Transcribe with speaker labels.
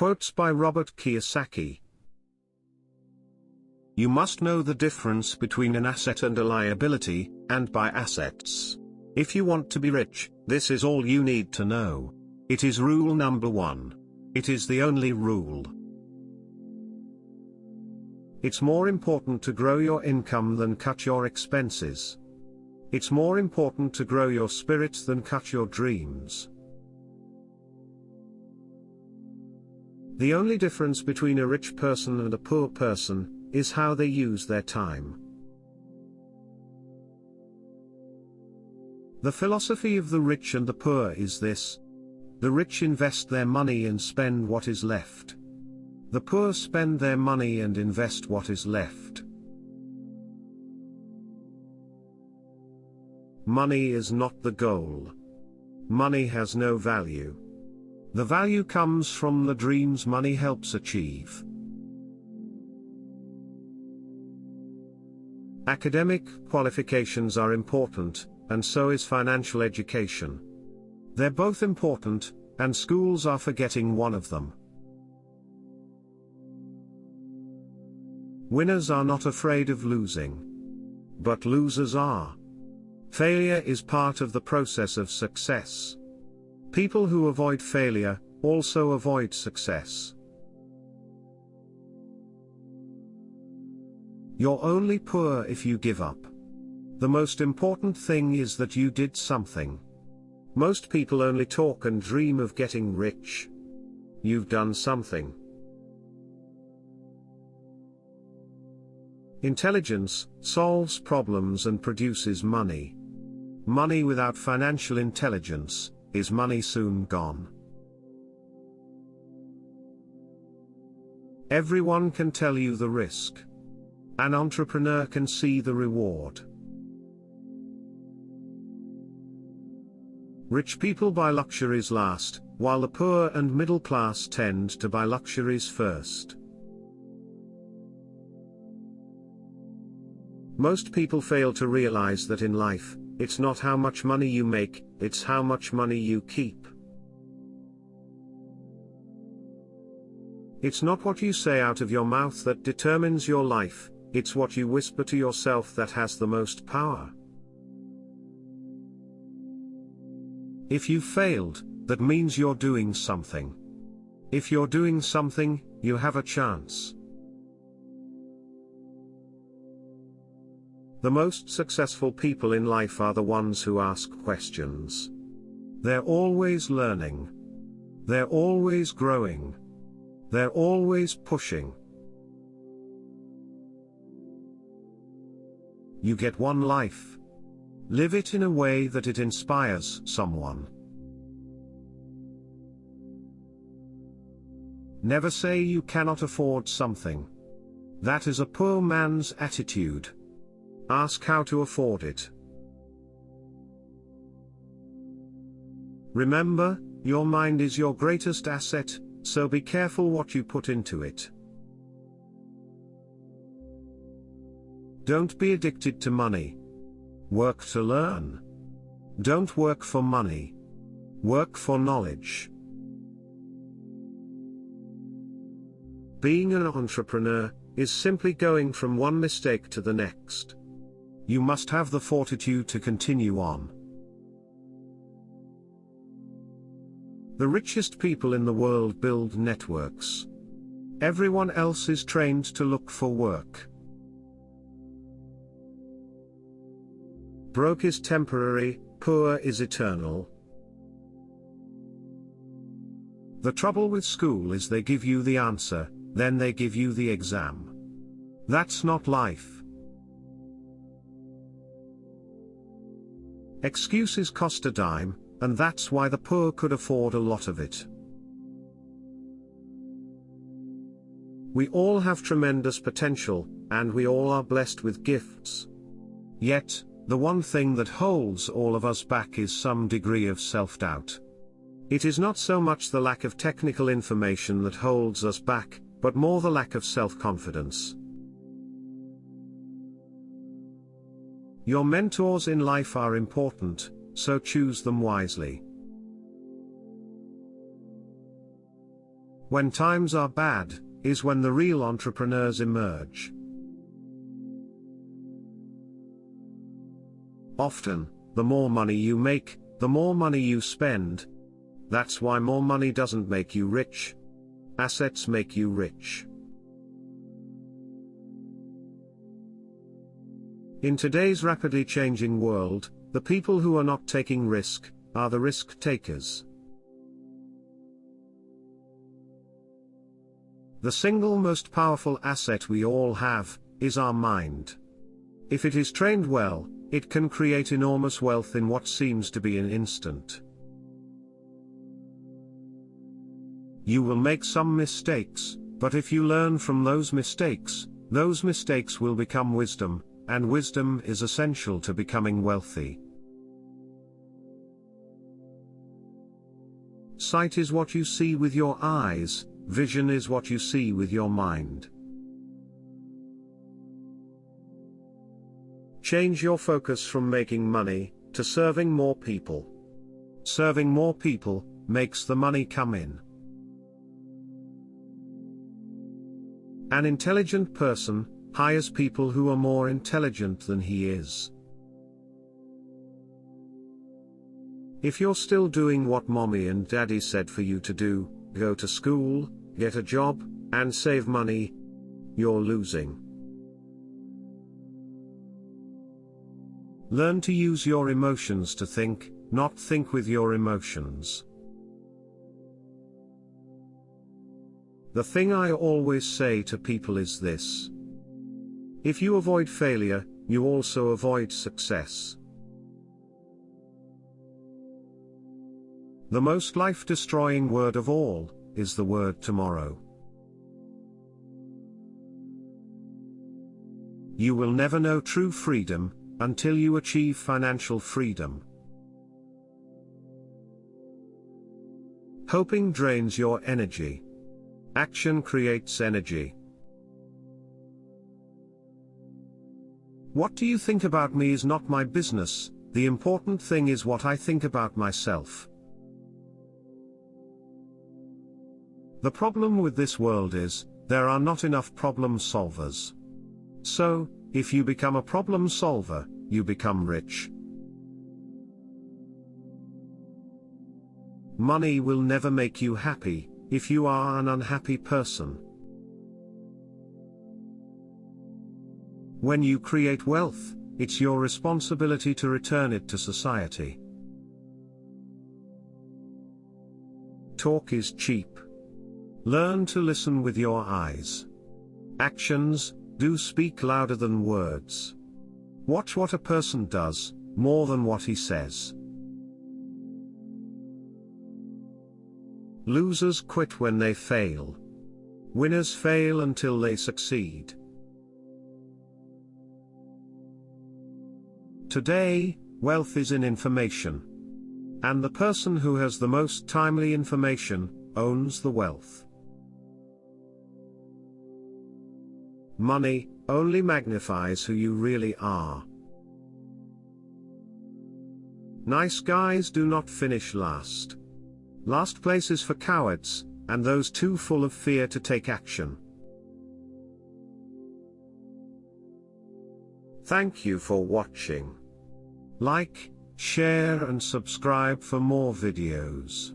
Speaker 1: Quotes by Robert Kiyosaki. You must know the difference between an asset and a liability, and buy assets. If you want to be rich, this is all you need to know. It is rule number 1. It is the only rule. It's more important to grow your income than cut your expenses. It's more important to grow your spirit than cut your dreams. The only difference between a rich person and a poor person is how they use their time. The philosophy of the rich and the poor is this: the rich invest their money and spend what is left. The poor spend their money and invest what is left. Money is not the goal. Money has no value. The value comes from the dreams money helps achieve. Academic qualifications are important, and so is financial education. They're both important, and schools are forgetting one of them. Winners are not afraid of losing. But losers are. Failure is part of the process of success. People who avoid failure also avoid success. You're only poor if you give up. The most important thing is that you did something. Most people only talk and dream of getting rich. You've done something. Intelligence solves problems and produces money. Money without financial intelligence is money soon gone. Everyone can tell you the risk. An entrepreneur can see the reward. Rich people buy luxuries last, while the poor and middle class tend to buy luxuries first. Most people fail to realize that in life, it's not how much money you make, it's how much money you keep. It's not what you say out of your mouth that determines your life, it's what you whisper to yourself that has the most power. If you failed, that means you're doing something. If you're doing something, you have a chance. The most successful people in life are the ones who ask questions. They're always learning. They're always growing. They're always pushing. You get one life. Live it in a way that it inspires someone. Never say you cannot afford something. That is a poor man's attitude. Ask how to afford it. Remember, your mind is your greatest asset, so be careful what you put into it. Don't be addicted to money. Work to learn. Don't work for money. Work for knowledge. Being an entrepreneur is simply going from one mistake to the next. You must have the fortitude to continue on. The richest people in the world build networks. Everyone else is trained to look for work. Broke is temporary, poor is eternal. The trouble with school is they give you the answer, then they give you the exam. That's not life. Excuses cost a dime, and that's why the poor could afford a lot of it. We all have tremendous potential, and we all are blessed with gifts. Yet, the one thing that holds all of us back is some degree of self-doubt. It is not so much the lack of technical information that holds us back, but more the lack of self-confidence. Your mentors in life are important, so choose them wisely. when times are bad, is when the real entrepreneurs emerge. Often, the more money you make, the more money you spend. That's why more money doesn't make you rich. Assets make you rich. In today's rapidly changing world, the people who are not taking risk are the risk takers. The single most powerful asset we all have is our mind. If it is trained well, it can create enormous wealth in what seems to be an instant. You will make some mistakes, but if you learn from those mistakes will become wisdom, and wisdom is essential to becoming wealthy. Sight is what you see with your eyes, vision is what you see with your mind. Change your focus from making money to serving more people. Serving more people makes the money come in. An intelligent person hires people who are more intelligent than he is. If you're still doing what mommy and daddy said for you to do, go to school, get a job, and save money, you're losing. Learn to use your emotions to think, not think with your emotions. The thing I always say to people is this: if you avoid failure, you also avoid success. The most life-destroying word of all is the word tomorrow. You will never know true freedom until you achieve financial freedom. Hoping drains your energy. Action creates energy. What do you think about me is not my business, the important thing is what I think about myself. The problem with this world is, there are not enough problem solvers. So, if you become a problem solver, you become rich. Money will never make you happy, if you are an unhappy person. When you create wealth, it's your responsibility to return it to society. Talk is cheap. Learn to listen with your eyes. Actions do speak louder than words. Watch what a person does, more than what he says. Losers quit when they fail. Winners fail until they succeed. Today, wealth is in information. And the person who has the most timely information owns the wealth. Money only magnifies who you really are. Nice guys do not finish last. Last place is for cowards, and those too full of fear to take action. Thank you for watching. Like, share and subscribe for more videos.